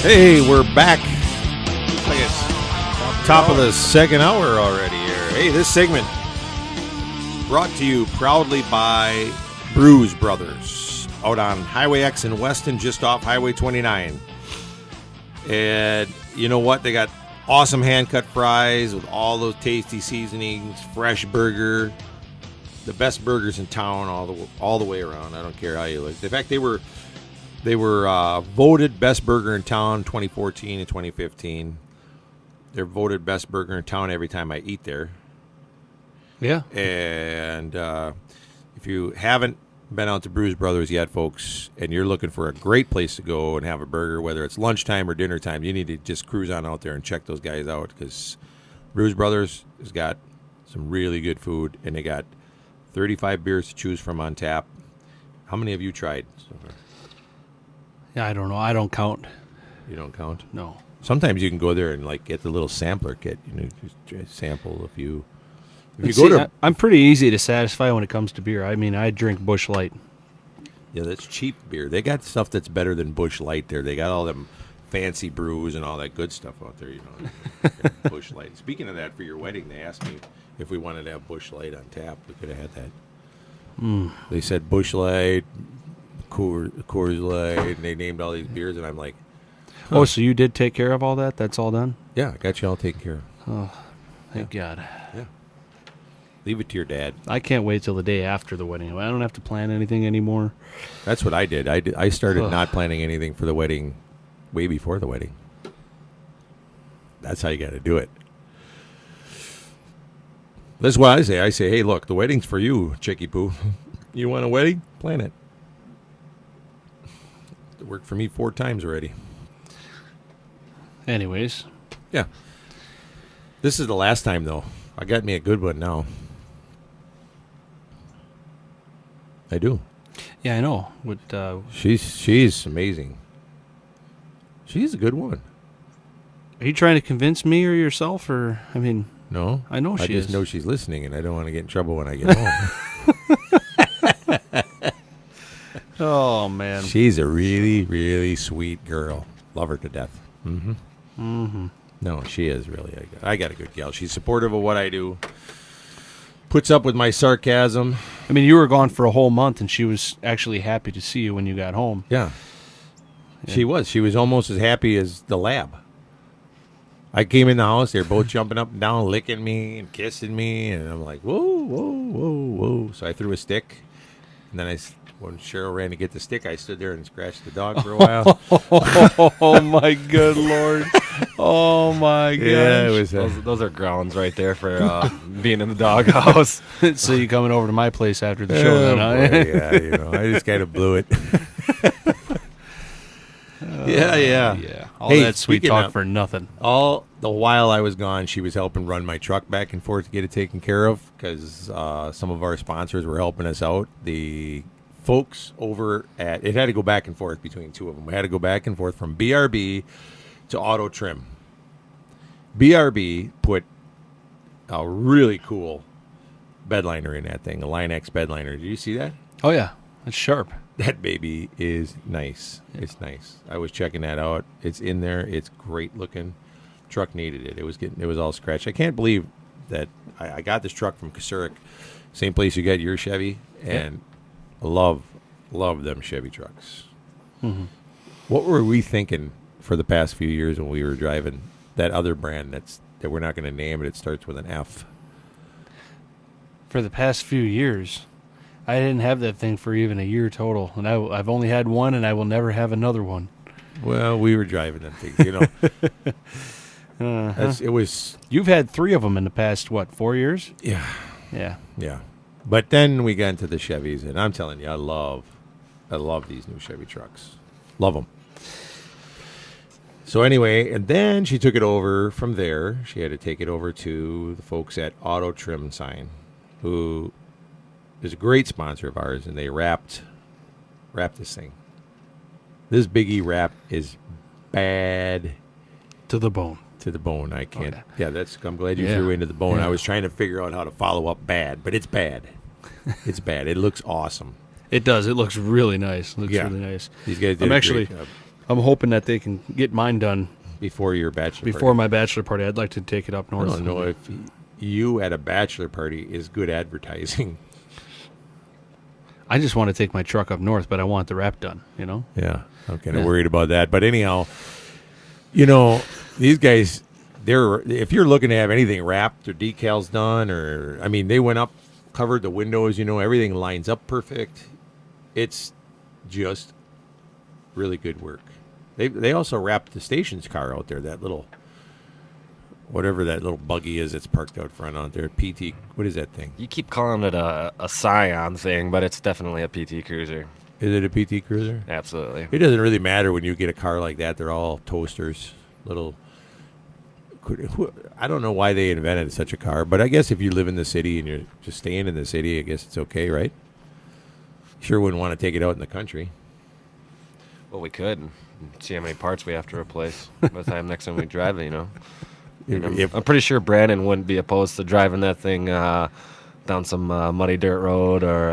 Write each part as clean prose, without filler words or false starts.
Hey, we're back. Looks like it's top of the second hour already here. Hey, this segment brought to you proudly by Brews Brothers out on Highway X in Weston, just off Highway 29. And you know what? They got awesome hand-cut fries with all those tasty seasonings, fresh burger, the best burgers in town all the way around. I don't care how you look. In fact, they were voted best burger in town 2014 and 2015. They're voted best burger in town every time I eat there. Yeah. And if you haven't been out to Brews Brothers yet, folks, and you're looking for a great place to go and have a burger, whether it's lunchtime or dinner time, you need to just cruise on out there and check those guys out, because Brews Brothers has got some really good food, and they got 35 beers to choose from on tap. How many have you tried so far? Yeah, I don't know. I don't count. You don't count? No. Sometimes you can go there and like get the little sampler kit. You know, just sample a few. I'm pretty easy to satisfy when it comes to beer. I mean, I drink Busch Light. Yeah, that's cheap beer. They got stuff that's better than Busch Light there. They got all them fancy brews and all that good stuff out there, you know. Busch Light. Speaking of that, for your wedding, they asked me if we wanted to have Busch Light on tap. We could have had that. They said Busch Light, Coors Light, and they named all these beers, and I'm like, huh. Oh, so you did take care of all that? That's all done? Yeah, I got you all taken care of. Oh, thank God. Yeah. Leave it to your dad. I can't wait till the day after the wedding. I don't have to plan anything anymore. That's what I did. I started not planning anything for the wedding way before the wedding. That's how you got to do it. That's what I say. I say, hey, look, the wedding's for you, Chicky Poo. You want a wedding? Plan it. It worked for me 4 times already. Anyways. Yeah. This is the last time, though. I got me a good one now. I do. Yeah, I know. She's amazing. She's a good woman. Are you trying to convince me or yourself, or I mean? No, I know she is. I just know she's listening, and I don't want to get in trouble when I get home. Oh man, she's a really, really sweet girl. Love her to death. Mm-hmm. Mm-hmm. No, she is really. I got a good gal. She's supportive of what I do. Puts up with my sarcasm. I mean, you were gone for a whole month, and she was actually happy to see you when you got home. Yeah. She was. She was almost as happy as the lab. I came in the house. They were both jumping up and down, licking me and kissing me. And I'm like, whoa, whoa, whoa, whoa. So I threw a stick. And then when Cheryl ran to get the stick, I stood there and scratched the dog for a while. Oh, my good Lord. Oh, my gosh. Yeah, it was, those are grounds right there for being in the doghouse. So you coming over to my place after the show then, huh? Boy, yeah, you know, I just kind of blew it. Yeah. All that sweet talk for nothing. All the while I was gone, she was helping run my truck back and forth to get it taken care of, because some of our sponsors were helping us out. The folks over at, it had to go back and forth between 2 of them. We had to go back and forth from BRB to Auto Trim. BRB put a really cool bed liner in that thing, a Line X bed liner. Did you see that? Oh, yeah. It's sharp. That baby is nice. Yeah. It's nice. I was checking that out. It's in there. It's great looking. Truck needed it. It was all scratched. I can't believe that I got this truck from Kasurik, same place you got your Chevy, and love them Chevy trucks. Mm-hmm. What were we thinking for the past few years when we were driving that other brand that we're not going to name, but it starts with an F? For the past few years, I didn't have that thing for even a year total, and I've only had one, and I will never have another one. Well, we were driving them things, you know. It was. You've had 3 of them in the past 4 years? Yeah. Yeah. But then we got into the Chevys, and I'm telling you, I love these new Chevy trucks. Love them. So anyway, and then she took it over from there. She had to take it over to the folks at Auto Trim Sign, who is a great sponsor of ours, and they wrapped this thing. This Biggie wrap is bad to the bone. To the bone. I can't. Okay. Yeah, I'm glad you threw into the bone. Yeah. I was trying to figure out how to follow up bad, but it's bad. It's bad. It looks awesome. It does. It looks really nice. It looks Yeah. really nice. These guys did I'm a actually, great job. I'm hoping that they can get mine done Before your bachelor before party. my bachelor party. I'd like to take it up I north. don't know if you at a bachelor party is good advertising. I just want to take my truck up north, but I want the wrap done, you know? Yeah, I'm kind of Yeah. worried about that. But anyhow, these guys, if you're looking to have anything wrapped or decals done, they went up, covered the windows, everything lines up perfect. It's just really good work. They also wrapped the station's car out there, that little, whatever that little buggy is that's parked out front out there. PT, what is that thing? You keep calling it a Scion thing, but it's definitely a PT Cruiser. Is it a PT Cruiser? Absolutely. It doesn't really matter when you get a car like that. They're all toasters, little. I don't know why they invented such a car, but I guess if you live in the city and you're just staying in the city, I guess it's okay, right? Sure wouldn't want to take it out in the country. Well, we could and see how many parts we have to replace by the time next time we drive it, I'm pretty sure Brandon wouldn't be opposed to driving that thing down some muddy dirt road or...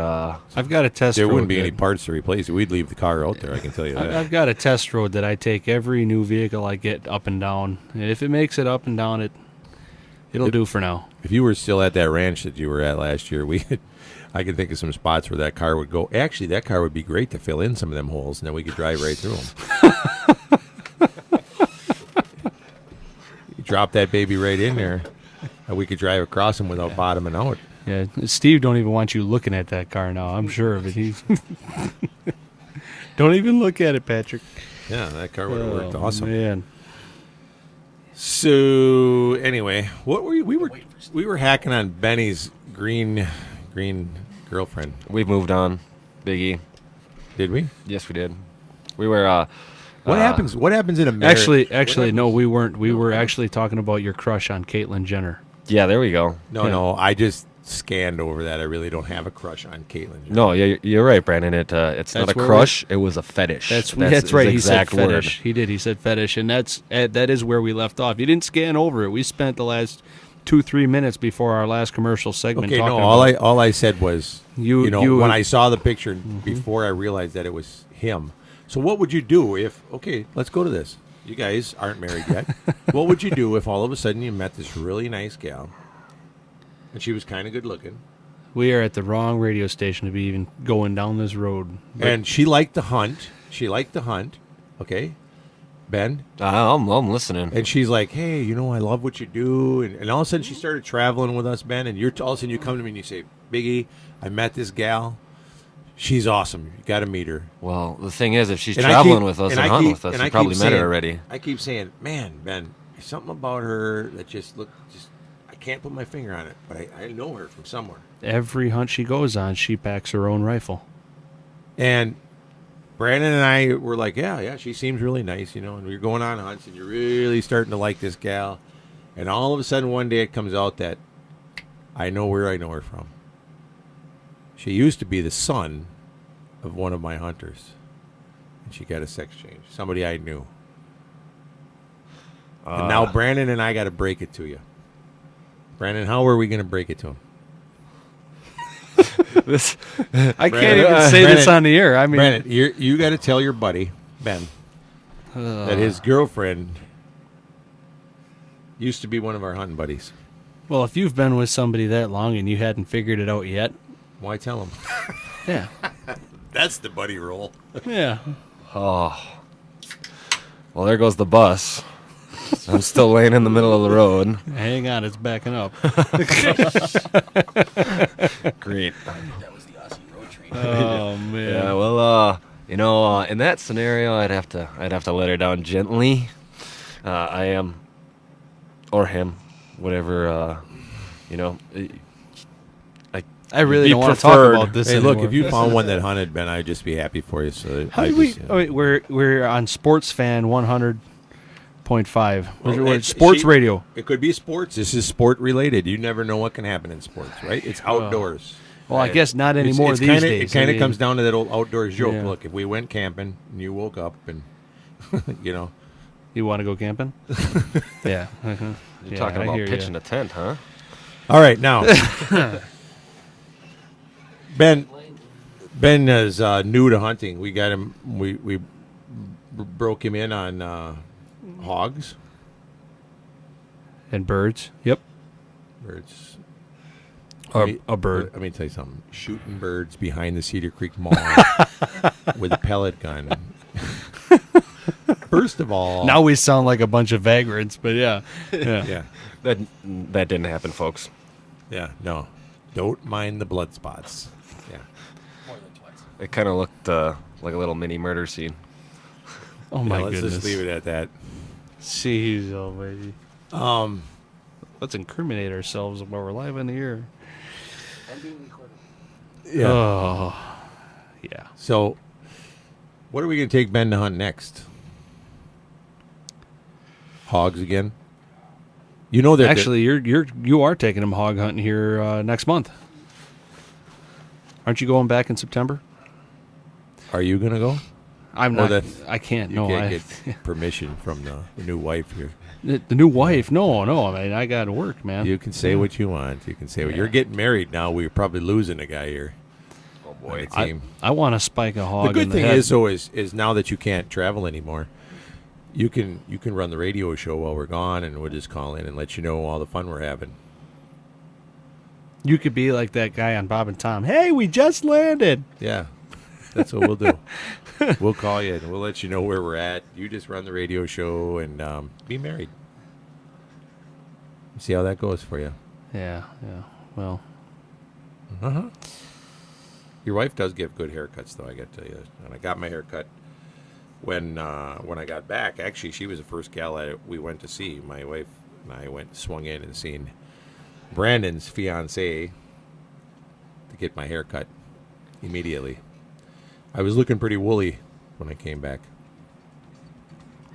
I've got a test There road. wouldn't be any that- parts to replace it. We'd leave the car out there, I can tell you that. I've got a test road that I take every new vehicle I get up and down. And if it makes it up and down, it'll do for now. If you were still at that ranch that you were at last year, I can think of some spots where that car would go. Actually, that car would be great to fill in some of them holes, and then we could drive right through them. You drop that baby right in there, and we could drive across them without bottoming out. Yeah, Steve don't even want you looking at that car now. I'm sure of it. He's don't even look at it, Patrick. Yeah, that car would have worked awesome. Man. So anyway, what were we were hacking on Benny's green girlfriend. We've moved on, Biggie. Did we? Yes, we did. We were... What happens? What happens in a marriage? Actually, no, we weren't. We were actually talking about your crush on Caitlyn Jenner. Yeah, there we go. No, I just scanned over that. I really don't have a crush on Caitlyn. No, you're right, Brandon. It's not That's a where crush. It was a fetish. That's his right. He exact said word. fetish. He did. He said fetish, and that is where we left off. You didn't scan over it. We spent the last 2-3 minutes before our last commercial segment. Okay, talking no. about All I said was You- when I saw the picture before I realized that it was him. So what would you do if? Okay, let's go to this. You guys aren't married yet. What would you do if all of a sudden you met this really nice gal, and she was kind of good looking, We are at the wrong radio station to be even going down this road. and she liked to hunt? Okay, Ben. I'm listening. And she's like, hey, I love what you do. And all of a sudden she started traveling with us, Ben. And all of a sudden you come to me and you say, Biggie, I met this gal. She's awesome. You got to meet her. Well, the thing is, if she's And traveling with us and and I hunting keep- with us, and you I probably keep met her saying- already. I keep saying, man, Ben, there's something about her that I can't put my finger on it. But I know her from somewhere. Every hunt she goes on, she packs her own rifle. And Brandon and I were like, yeah, she seems really nice, and we're going on hunts, and you're really starting to like this gal. And all of a sudden, one day it comes out that I know where I know her from. She used to be the son of one of my hunters. And she got a sex change. Somebody I knew. And now Brandon and I got to break it to you. Brandon, how are we going to break it to him? I can't even say this on the air. I mean, Brandon, you got to tell your buddy, Ben, that his girlfriend used to be one of our hunting buddies. well, if you've been with somebody that long and you hadn't figured it out yet, Why tell him? yeah, That's the buddy role. yeah. Oh. Well, there goes the bus. I'm still laying in the middle of the road. Hang on, it's backing up. Great. That was the Aussie road train. Oh man. Yeah, well, in that scenario, I'd have to let her down gently. I am, or him, whatever. I really Be don't want to preferred. talk about this Hey, anymore. look, if you found one that hunted, Ben, I'd just be happy for you. So How did we? Oh, wait, we're on Sports Fan 100.5. We're sports radio. It could be sports. This is sport related. You never know what can happen in sports, right? It's outdoors. Well, I guess not anymore It's these kinda, days. It kind I of mean, comes down to that old outdoors joke. Yeah. Look, if we went camping and you woke up and, You want to go camping? Yeah. Uh-huh. You're talking about pitching a tent, huh? All right, now. Ben is new to hunting. We got him. We broke him in on hogs and birds. Yep. Birds. A bird. Let me tell you something. Shooting birds behind the Cedar Creek Mall with a pellet gun. First of all, now we sound like a bunch of vagrants, but yeah. That didn't happen, folks. Yeah, no. Don't mind the blood spots. Yeah. More than twice. It kind of looked like a little mini murder scene. Oh my let's goodness. just leave it at that. Jeez, almighty. Let's incriminate ourselves while we're live in the air. I'm being recorded. Yeah. Oh, yeah. So, what are we going to take Ben to hunt next? Hogs again? You know that Actually, you are taking him hog hunting here next month. Aren't you going back in September? Are you going to go? I'm not. I can't. You No, can't get permission from the new wife here. The new wife. No. I mean, I got to work, man. You can say what you want. You can say you're getting married now. We're probably losing a guy here. Oh boy. I want to spike a hog. The good in thing head. is, though, is now that you can't travel anymore, you can run the radio show while we're gone, and we'll just call in and let you know all the fun we're having. You could be like that guy on Bob and Tom. Hey, we just landed. Yeah, that's what we'll do. We'll call you and we'll let you know where we're at. You just run the radio show and be married. See how that goes for you. Yeah. Well, Your wife does give good haircuts, though, I got to tell you. And I got my haircut when I got back. Actually, she was the first gal we went to see. My wife and I swung in and seen Brandon's fiancée to get my haircut immediately. I was looking pretty woolly when I came back.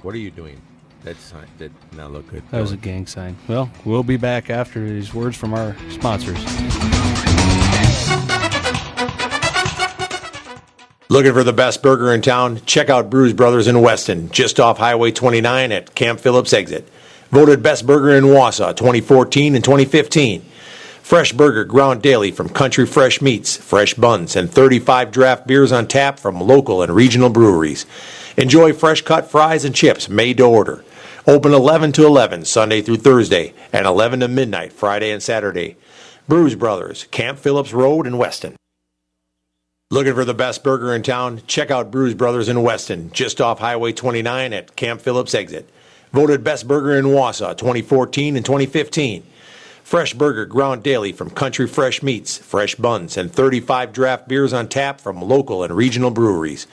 What are you doing? That did not look good. that was a gang sign. Well, we'll be back after these words from our sponsors. Looking for the best burger in town? Check out Brews Brothers in Weston, just off Highway 29 at Camp Phillips exit. Voted best burger in Wausau 2014 and 2015. Fresh burger ground daily from country fresh meats, fresh buns, and 35 draft beers on tap from local and regional breweries. Enjoy fresh cut fries and chips made to order. Open 11 to 11 Sunday through Thursday and 11 to midnight Friday and Saturday. Brews Brothers, Camp Phillips Road in Weston. Looking for the best burger in town? Check out Brews Brothers in Weston, just off Highway 29 at Camp Phillips exit. Voted best burger in Wausau 2014 and 2015. Fresh burger ground daily from country fresh meats, fresh buns, and 35 draft beers on tap from local and regional breweries.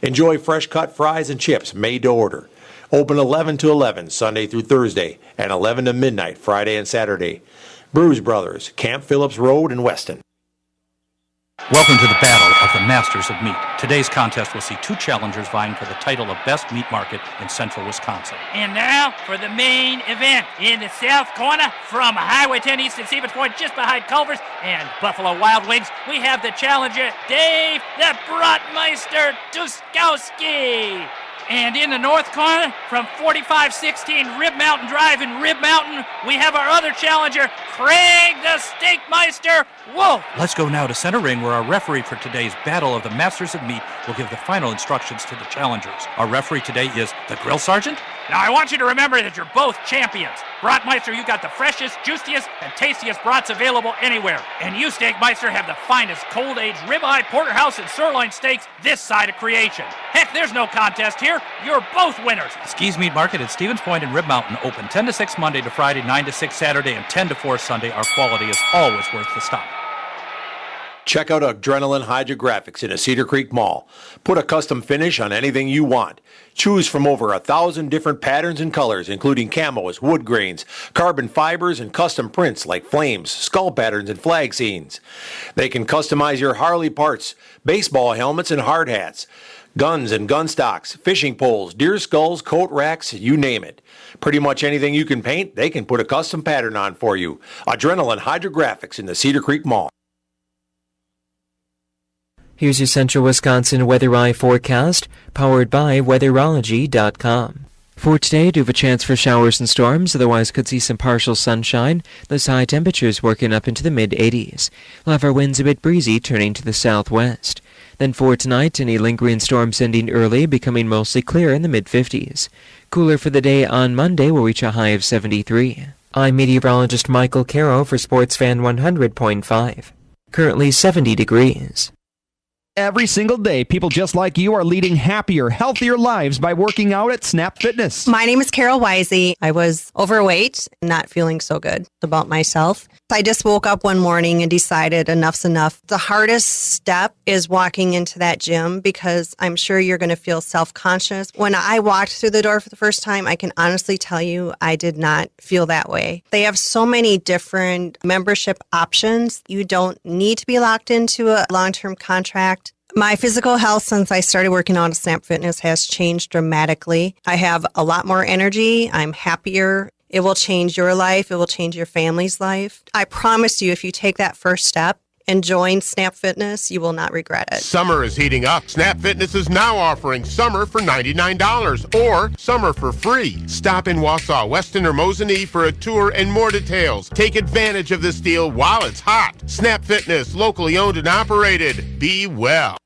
Enjoy fresh cut fries and chips made to order. Open 11 to 11 Sunday through Thursday and 11 to midnight Friday and Saturday. Brews Brothers, Camp Phillips Road in Weston. Welcome to the Battle of the Masters of Meat. Today's contest will see two challengers vying for the title of Best Meat Market in central Wisconsin. And now for the main event. In the south corner, from Highway 10 East and Stevens Point, just behind Culver's and Buffalo Wild Wings, we have the challenger, Dave the Brotmeister Tuskowski. And in the north corner, from 4516 Rib Mountain Drive in Rib Mountain, we have our other challenger, Craig the Steakmeister Wolf. Let's go now to center ring, where our referee for today's Battle of the Masters of Meat will give the final instructions to the challengers. Our referee today is the Grill Sergeant. Now, I want you to remember that you're both champions. Brotmeister, you got the freshest, juiciest, and tastiest brats available anywhere. And you, Steakmeister, have the finest cold-aged ribeye, porterhouse, and sirloin steaks this side of creation. Heck, there's no contest here. You're both winners. Ski's Meat Market at Stevens Point and Rib Mountain, open 10 to 6 Monday to Friday, 9 to 6 Saturday, and 10 to 4 Sunday. Our quality is always worth the stop. Check out Adrenaline Hydrographics in a Cedar Creek Mall. Put a custom finish on anything you want. Choose from over 1,000 different patterns and colors, including camos, wood grains, carbon fibers, and custom prints like flames, skull patterns, and flag scenes. They can customize your Harley parts, baseball helmets, and hard hats, guns and gun stocks, fishing poles, deer skulls, coat racks, you name it. Pretty much anything you can paint, they can put a custom pattern on for you. Adrenaline Hydrographics in the Cedar Creek Mall. Here's your Central Wisconsin Weather Eye forecast, powered by weatherology.com. For today, do have a chance for showers and storms, otherwise could see some partial sunshine. Those high temperatures working up into the mid-80s. We'll have our winds a bit breezy, turning to the southwest. Then for tonight, any lingering storms ending early, becoming mostly clear in the mid-50s. Cooler for the day on Monday will reach a high of 73. I'm meteorologist Michael Caro for SportsFan 100.5. Currently 70 degrees. Every single day, people just like you are leading happier, healthier lives by working out at Snap Fitness. My name is Carol Wisey. I was overweight and not feeling so good about myself. I just woke up one morning and decided enough's enough. The hardest step is walking into that gym because I'm sure you're going to feel self-conscious. When I walked through the door for the first time, I can honestly tell you I did not feel that way. They have so many different membership options. You don't need to be locked into a long-term contract. My physical health since I started working out at Snap Fitness has changed dramatically. I have a lot more energy. I'm happier. It will change your life. It will change your family's life. I promise you, if you take that first step and join Snap Fitness, you will not regret it. Summer is heating up. Snap Fitness is now offering summer for $99 or summer for free. Stop in Wausau, Weston, or Mosinee for a tour and more details. Take advantage of this deal while it's hot. Snap Fitness, locally owned and operated. Be well.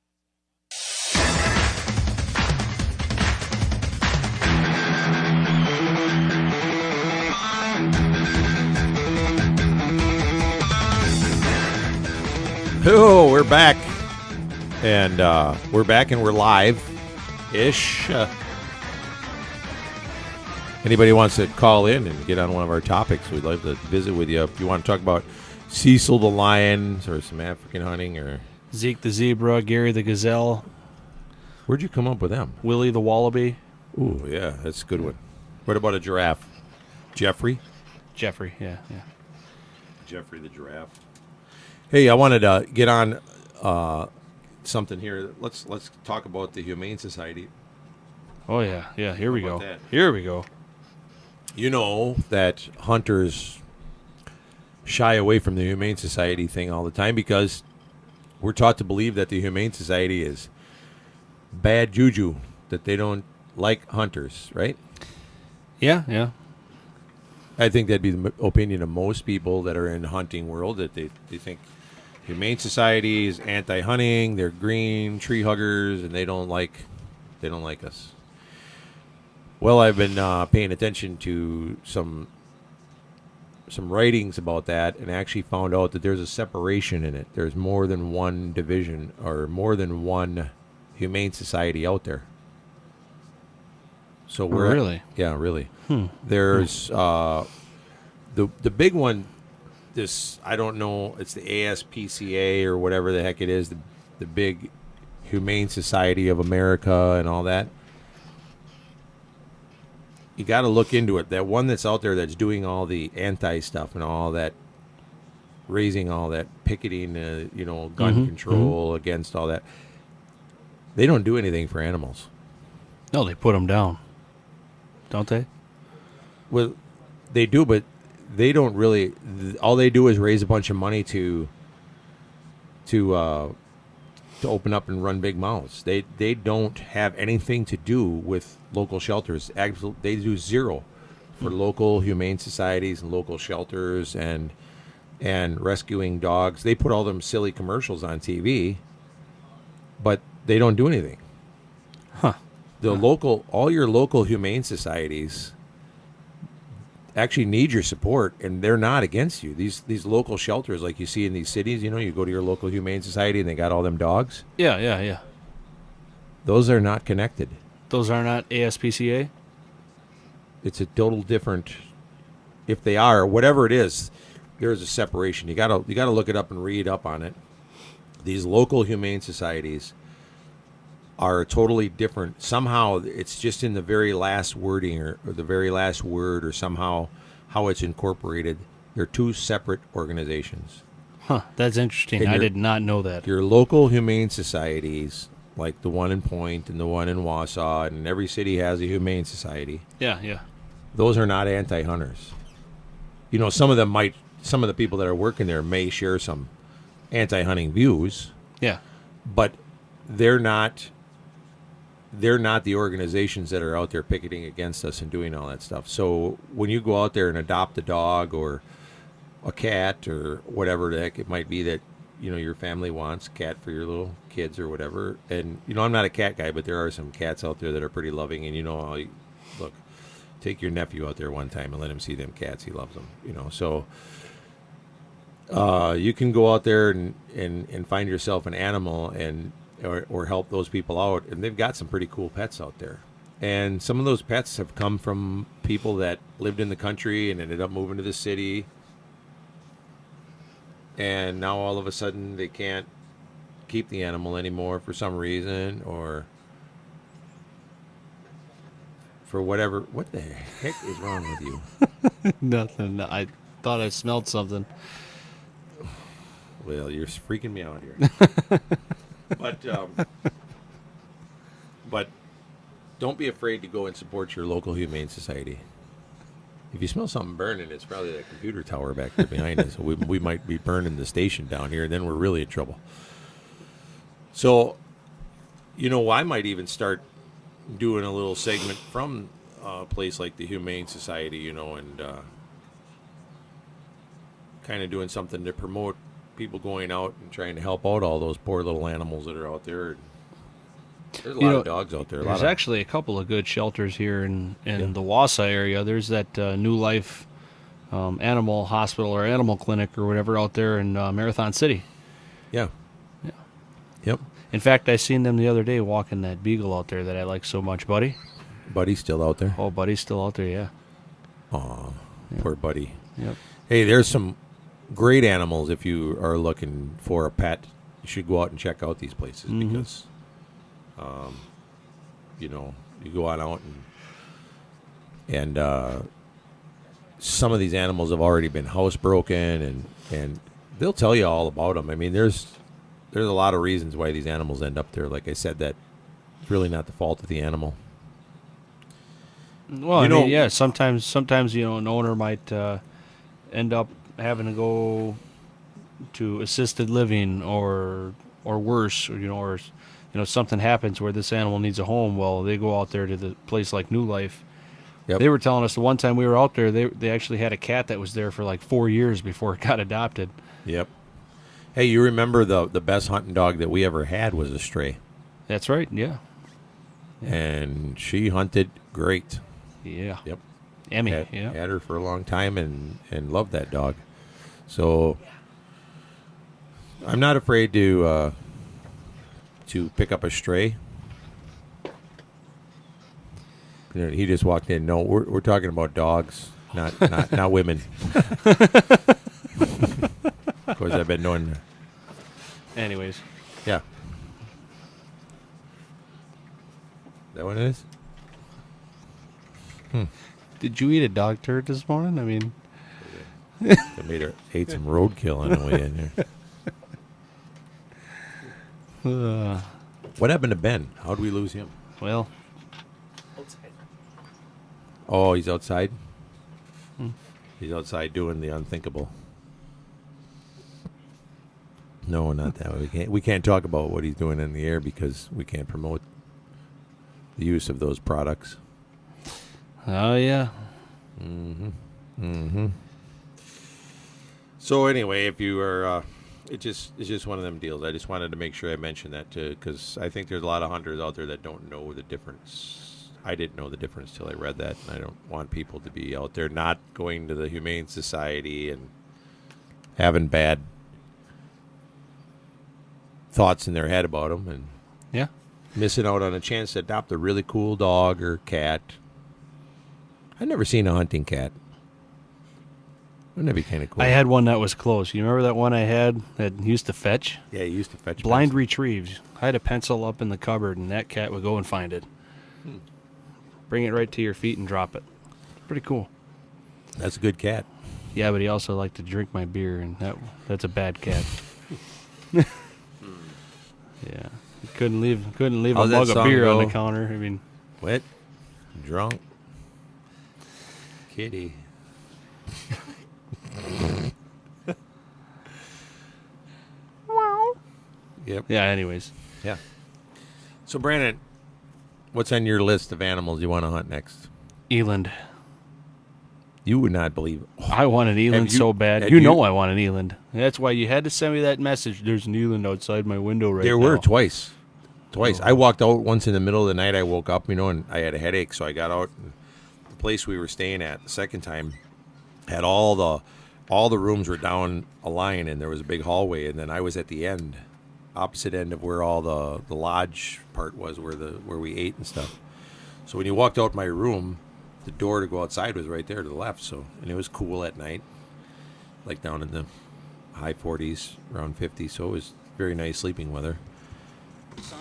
Oh, we're back. And we're live-ish. Anybody wants to call in and get on one of our topics, we'd love to visit with you. If you want to talk about Cecil the lion or some African hunting or Zeke the zebra, Gary the gazelle. Where'd you come up with them? Willie the wallaby. Ooh, yeah, that's a good one. What about a giraffe? Jeffrey, yeah. Jeffrey the giraffe. Hey, I wanted to get on something here. Let's talk about the Humane Society. Oh, yeah. Here we go. That? Here we go. You know that hunters shy away from the Humane Society thing all the time because we're taught to believe that the Humane Society is bad juju, that they don't like hunters, right? Yeah. I think that'd be the opinion of most people that are in the hunting world, that they think Humane Society is anti-hunting, they're green, tree huggers, and they don't like us. Well, I've been paying attention to some writings about that and actually found out that there's a separation in it. There's more than one division or more than one Humane Society out there. So we're really? Yeah, really. There's the big one. This, I don't know, it's the ASPCA or whatever the heck it is, the big Humane Society of America and all that. You got to look into it. That one that's out there that's doing all the anti-stuff and all that, raising all that, picketing, gun control against all that. They don't do anything for animals. No, they put them down, don't they? Well, they do, but they don't really. All they do is raise a bunch of money to open up and run big mouths. They don't have anything to do with local shelters. They do zero for local humane societies and local shelters and rescuing dogs. They put all them silly commercials on TV, but they don't do anything. Huh. All your local humane societies actually need your support, and they're not against you. These local shelters, like you see in these cities, you go to your local humane society and they got all them dogs. Yeah. Those are not connected. Those are not ASPCA? It's a total different. If they are, whatever it is, there is a separation. You gotta look it up and read up on it. These local humane societies are totally different. Somehow it's just in the very last wording or the very last word, or somehow how it's incorporated. They're two separate organizations. Huh, that's interesting. I did not know that. Your local humane societies, like the one in Point and the one in Wausau, and every city has a humane society. Yeah. Those are not anti-hunters. Some of the people that are working there may share some anti-hunting views. Yeah. But they're not they're not the organizations that are out there picketing against us and doing all that stuff. So when you go out there and adopt a dog or a cat or whatever the heck it might be that, your family wants, cat for your little kids or whatever. And, I'm not a cat guy, but there are some cats out there that are pretty loving. And, look, take your nephew out there one time and let him see them cats. He loves them, So you can go out there and find yourself an animal or help those people out. And they've got some pretty cool pets out there. And some of those pets have come from people that lived in the country and ended up moving to the city. And now all of a sudden they can't keep the animal anymore for some reason or for whatever. What the heck is wrong with you? Nothing. I thought I smelled something. Well, you're freaking me out here. But don't be afraid to go and support your local humane society. If you smell something burning, it's probably that computer tower back there behind us. We might be burning the station down here, and then we're really in trouble. So, I might even start doing a little segment from a place like the Humane Society, and kind of doing something to promote people going out and trying to help out all those poor little animals that are out there. There's a lot of dogs out there. There's actually a couple of good shelters here in the Wausau area. There's that New Life Animal Hospital or Animal Clinic or whatever out there in Marathon City. Yeah. Yep. In fact, I seen them the other day walking that beagle out there that I like so much, Buddy. Buddy's still out there? Oh, Buddy's still out there, yeah. Aw, poor Buddy. Yep. Hey, there's some great animals if you are looking for a pet. You should go out and check out these places because... you go on out and some of these animals have already been housebroken and they'll tell you all about them. I mean, there's a lot of reasons why these animals end up there. Like I said, that it's really not the fault of the animal. Well, sometimes an owner might end up having to go to assisted living or worse, or something happens where this animal needs a home. Well, they go out there to the place like New Life. Yep. They were telling us the one time we were out there, they actually had a cat that was there for like 4 years before it got adopted. Yep. Hey, you remember the best hunting dog that we ever had was a stray. That's right, yeah. And she hunted great. Yeah. Yep. Emmy, Had her for a long time and loved that dog. So I'm not afraid to pick up a stray. He just walked in. No, we're talking about dogs, not women. Of course, I've been knowing. Anyways. Yeah. That what it is? Did you eat a dog turd this morning? I mean, I ate some roadkill on the way in here. What happened to Ben? How'd we lose him? Well, Outside. Oh, he's outside? He's outside doing the unthinkable. No, not that way. We can't talk about what he's doing in the air because we can't promote the use of those products. Oh, yeah. So anyway, if you are, it's just one of them deals. I just wanted to make sure I mentioned that too, because I think there's a lot of hunters out there that don't know the difference. I didn't know the difference till I read that, and I don't want people to be out there not going to the Humane Society and having bad thoughts in their head about them, and missing out on a chance to adopt a really cool dog or cat. I've never seen a hunting cat. Wouldn't that be kind of cool? I had one that was close. You remember that one I had that used to fetch? Yeah, he used to fetch. Blind pencil. retrieves. I had a pencil up in the cupboard, and that cat would go and find it. Bring it right to your feet and drop it. Pretty cool. That's a good cat. Yeah, but he also liked to drink my beer, and that's a bad cat. Yeah, he couldn't leave How's a that mug of song beer go? on the counter. I mean, Wet, drunk, kitty. Yep. yeah. Anyways, Yeah. So Brandon, What's on your list of animals you want to hunt next? Eland. You would not believe it. I want an eland so bad. You know I want an eland. That's why you had to send me that message. There's an eland outside my window right now. There were twice. I walked out once in the middle of the night. I woke up, and I had a headache, so I got out. And the place we were staying at the second time had all the rooms were down a line, and there was a big hallway, and then I was at the end, opposite end of where all the lodge part was, where we ate and stuff. So when you walked out my room, the door to go outside was right there to the left. So, and it was cool at night, like down in the high 40s, around 50. So it was very nice sleeping weather.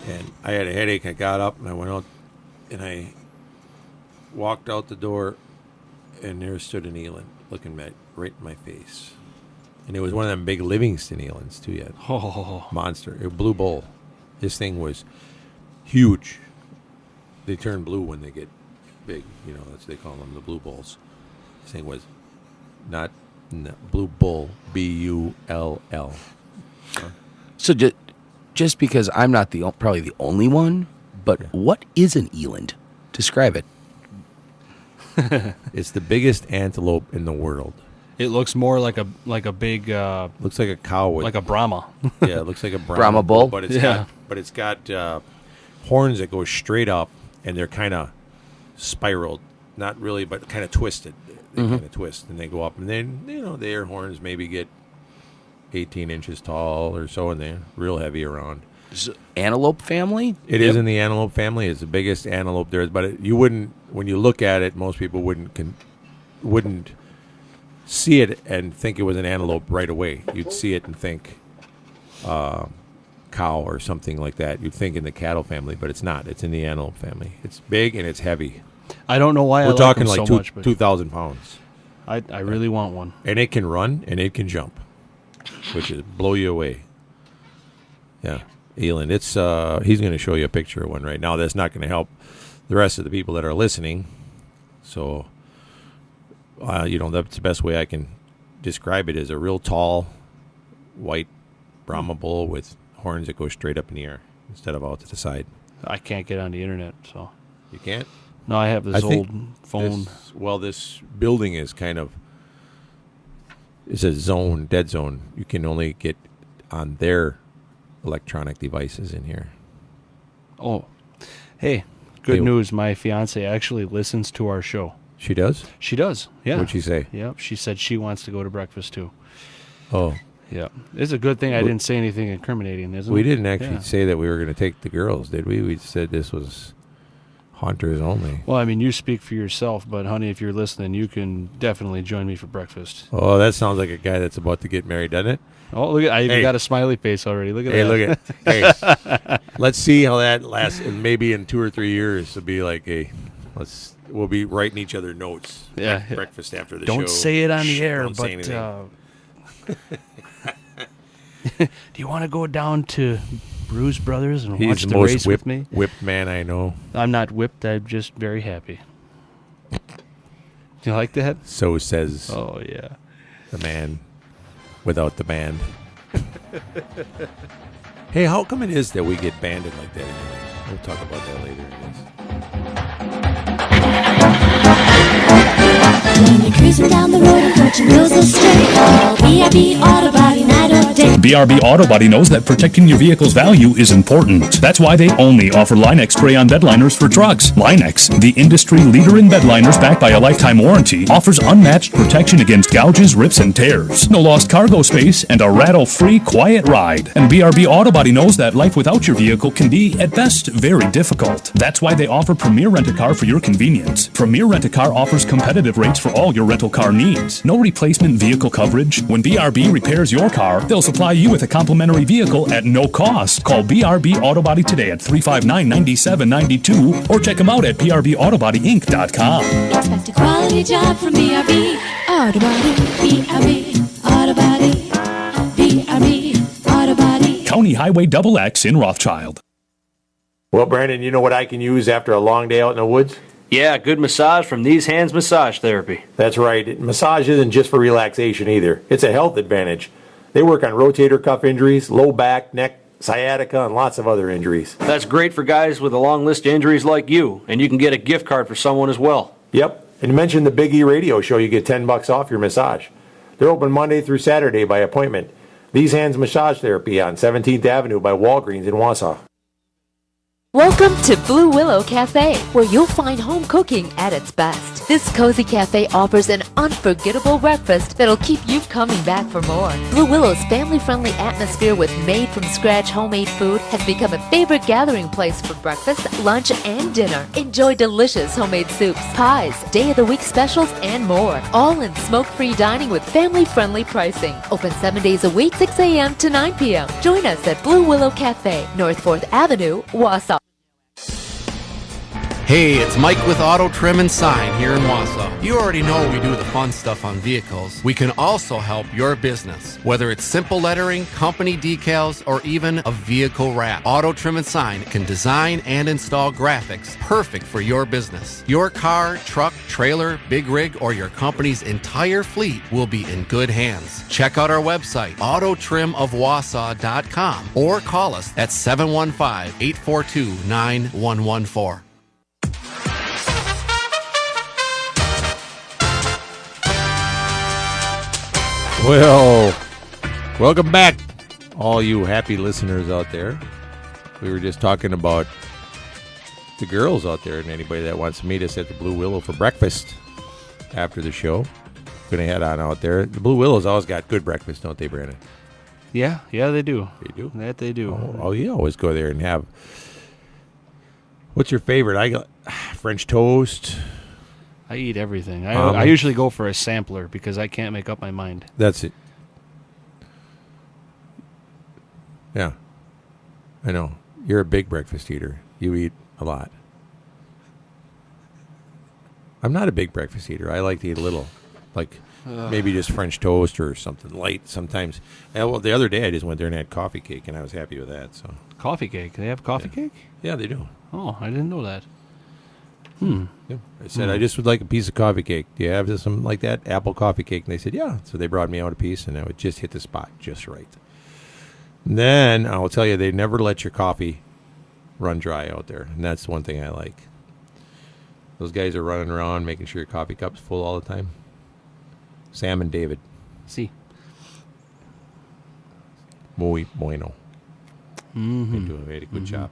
And I had a headache. I got up and I went out and I walked out the door, and there stood an eland looking right in my face. And it was one of them big Livingston elands too. Yet monster, a blue bull. This thing was huge. They turn blue when they get big. That's they call them the blue bulls. This thing was not blue bull, B-U-L-L. So just because I'm not probably the only one, but what is an eland? Describe it. It's the biggest antelope in the world. It looks more like a big. Looks like a cow like a Brahma. Yeah, it looks like a Brahma bull. But it's got horns that go straight up, and they're kind of spiraled. Not really, but kind of twisted. They kind of twist, and they go up, and then their horns maybe get 18 inches tall or so, and they're real heavy around. Antelope family? It is in the antelope family. It's the biggest antelope there is, but you wouldn't, when you look at it, most people wouldn't see it and think it was an antelope right away. You'd see it and think cow or something like that. You'd think in the cattle family, but it's not. It's in the antelope family. It's big and it's heavy. I don't know why we're I talking like like so much, but 2,000 pounds. I really want one. And it can run and it can jump, which is blow you away. Yeah, eland. It's he's going to show you a picture of one right now. That's not going to help the rest of the people that are listening. So, that's the best way I can describe it, is a real tall, white Brahma bull with horns that go straight up in the air instead of out to the side. I can't get on the internet, so. You can't? No, I have this old phone. This building is it's a dead zone. You can only get on their electronic devices in here. Oh, hey, good news. My fiance actually listens to our show. She does? She does, yeah. What'd she say? Yep, she said she wants to go to breakfast, too. Oh. Yeah. It's a good thing I didn't say anything incriminating, isn't it? We didn't actually say that we were going to take the girls, did we? We said this was hunters only. Well, I mean, you speak for yourself, but, honey, if you're listening, you can definitely join me for breakfast. Oh, that sounds like a guy that's about to get married, doesn't it? Oh, look at I even got a smiley face already. Look at that. Look at let's see how that lasts. And maybe in 2 or 3 years, it'll be like, we'll be writing each other notes. Yeah. Breakfast after the show. Don't say it on the air, don't say do you want to go down to Bruce Brothers and watch the most race with me? Whipped man I know. I'm not whipped. I'm just very happy. Do you like that? So says the man without the band. Hey, how come it is that we get banded like that anyway? We'll talk about that later, I guess. When you're cruising down the road and watching goes astray, BRB Auto Body night or day. BRB Auto Body knows that protecting your vehicle's value is important. That's why they only offer Line-X spray-on bed liners for trucks. Line-X, the industry leader in bed liners backed by a lifetime warranty, offers unmatched protection against gouges, rips, and tears. No lost cargo space and a rattle-free, quiet ride. And BRB Auto Body knows that life without your vehicle can be, at best, very difficult. That's why they offer Premier Rent-A-Car for your convenience. Premier Rent-A-Car offers competitive rates for all your rental car needs. No replacement vehicle coverage. When BRB repairs your car, they'll supply you with a complimentary vehicle at no cost. Call BRB Auto Body today at 359-9792 or check them out at brbautobodyinc.com. Expect a quality job from BRB Auto Body. BRB Auto Body. BRB Auto Body. County Highway XX in Rothschild. Well, Brandon, you know what I can use after a long day out in the woods? Yeah, good massage from These Hands Massage Therapy. That's right. Massage isn't just for relaxation either. It's a health advantage. They work on rotator cuff injuries, low back, neck, sciatica, and lots of other injuries. That's great for guys with a long list of injuries like you, and you can get a gift card for someone as well. Yep, and mention the Big E Radio Show, you get $10 off your massage. They're open Monday through Saturday by appointment. These Hands Massage Therapy on 17th Avenue by Walgreens in Wausau. Welcome to Blue Willow Cafe, where you'll find home cooking at its best. This cozy cafe offers an unforgettable breakfast that'll keep you coming back for more. Blue Willow's family-friendly atmosphere with made-from-scratch homemade food has become a favorite gathering place for breakfast, lunch, and dinner. Enjoy delicious homemade soups, pies, day-of-the-week specials, and more. All in smoke-free dining with family-friendly pricing. Open 7 days a week, 6 a.m. to 9 p.m. Join us at Blue Willow Cafe, North 4th Avenue, Wausau. Hey, it's Mike with Auto Trim and Sign here in Wausau. You already know we do the fun stuff on vehicles. We can also help your business, whether it's simple lettering, company decals, or even a vehicle wrap. Auto Trim and Sign can design and install graphics perfect for your business. Your car, truck, trailer, big rig, or your company's entire fleet will be in good hands. Check out our website, autotrimofwausau.com, or call us at 715-842-9114. Well, welcome back, all you happy listeners out there. We were just talking about the girls out there and anybody that wants to meet us at the Blue Willow for breakfast after the show. Going to head on out there. The Blue Willow's always got good breakfast, don't they, Brandon? Yeah, they do. They do? That they do. Oh, you always go there and have... What's your favorite? I got French toast. I eat everything. I usually go for a sampler because I can't make up my mind. That's it. Yeah. I know. You're a big breakfast eater. You eat a lot. I'm not a big breakfast eater. I like to eat a little. Like maybe just French toast or something light sometimes. Well, the other day I just went there and had coffee cake, and I was happy with that. So Coffee cake? They have coffee cake? Yeah, they do. Oh, I didn't know that. Yeah. I said, I just would like a piece of coffee cake. Do you have something like that? Apple coffee cake? And they said, yeah. So they brought me out a piece, and I would just hit the spot just right. And then, I'll tell you, they never let your coffee run dry out there. And that's one thing I like. Those guys are running around making sure your coffee cup's full all the time. Sam and David. See. Muy bueno. Mm-hmm. They do a very good job.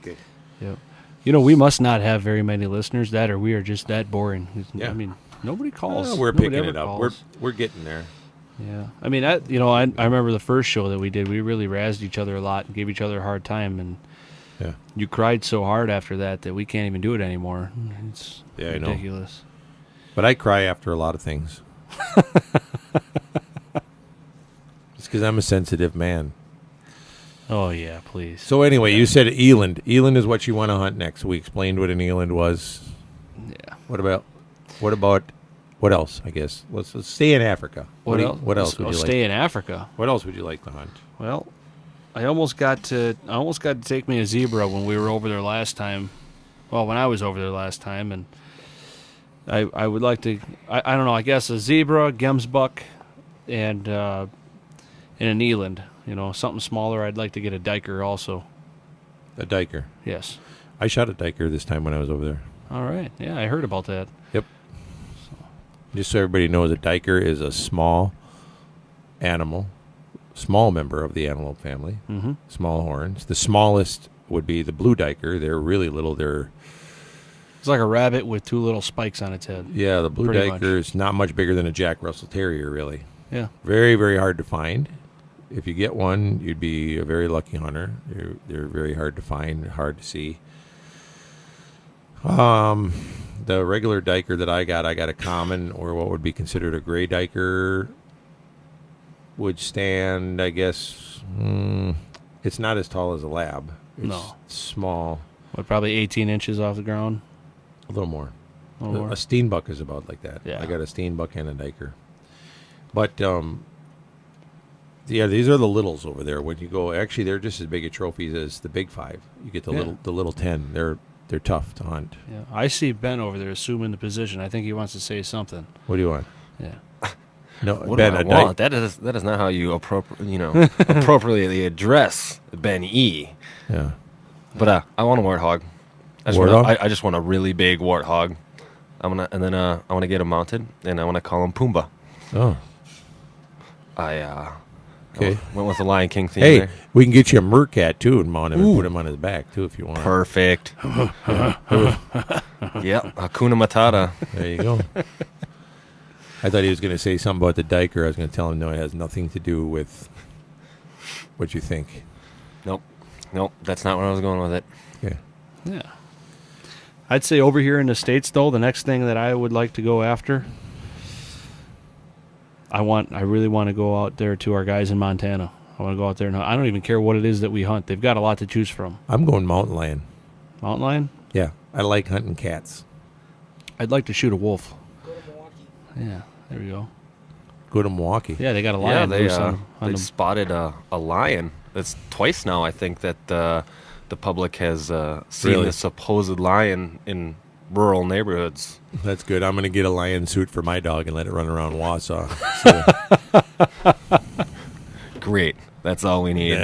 Okay. Yep. You know, we must not have very many listeners that, or we are just that boring. Yeah. I mean, nobody calls. We're Nobody picking ever it up. calls. We're getting there. Yeah. I mean, I remember the first show that we did. We really razzed each other a lot and gave each other a hard time. And you cried so hard after that we can't even do it anymore. It's ridiculous. I know. But I cry after a lot of things. It's because I'm a sensitive man. Oh, yeah, please. So anyway, you said eland. Eland is what you want to hunt next. We explained what an eland was. Yeah. What else, I guess? Let's stay in Africa. What else would you like? Stay in Africa. What else would you like to hunt? Well, I almost got to take me a zebra when we were over there last time. Well, when I was over there last time, and I would like to, I don't know, I guess a zebra, gemsbuck, and an eland. You know, something smaller. I'd like to get a diker also. A diker? Yes. I shot a diker this time when I was over there. All right. Yeah, I heard about that. Yep. Just so everybody knows, a diker is a small animal, small member of the antelope family, small horns. The smallest would be the blue diker. They're really little. It's like a rabbit with two little spikes on its head. Yeah, the blue Pretty diker is not much bigger than a Jack Russell Terrier, really. Yeah. Very, very hard to find. If you get one, you'd be a very lucky hunter. They're very hard to find, hard to see. The regular diker that I got a common, or what would be considered a gray diker, would stand, I guess, it's not as tall as a lab. It's small. What, probably 18 inches off the ground? A little more. A steenbuck is about like that. Yeah. I got a steenbuck and a diker. But, yeah, these are the littles over there. When you go, actually, they're just as big a trophies as the big 5. You get the little 10. They're tough to hunt. Yeah, I see Ben over there assuming the position. I think he wants to say something. What do you want? Yeah. No, What Ben, do I a want? That is not how you appropriately address Ben E. Yeah. But I want a warthog. I just want a really big warthog. I want to get him mounted, and I want to call him Pumbaa. Oh. Okay. Went with the Lion King theme. Hey, there. we can get you a mercat too and mount him and put him on his back too if you want. Perfect. Yep, Hakuna Matata. There you go. I thought he was going to say something about the diker. I was going to tell him no, it has nothing to do with what you think. Nope, that's not where I was going with it. Yeah. Yeah. I'd say over here in the States, though, the nenext thing that I would like to go after, I really want to go out there to our guys in Montana. I want to go out there and hunt. I don't even care what it is that we hunt. They've got a lot to choose from. I'm going mountain lion. Mountain lion? Yeah. I like hunting cats. I'd like to shoot a wolf. Yeah, there we go. Go to Milwaukee. Yeah, they got a lion. Yeah, they spotted a lion. That's twice now, I think, that the public has seen the supposed lion in rural neighborhoods. That's good. I'm going to get a lion suit for my dog and let it run around Wausau. Great. That's all we need.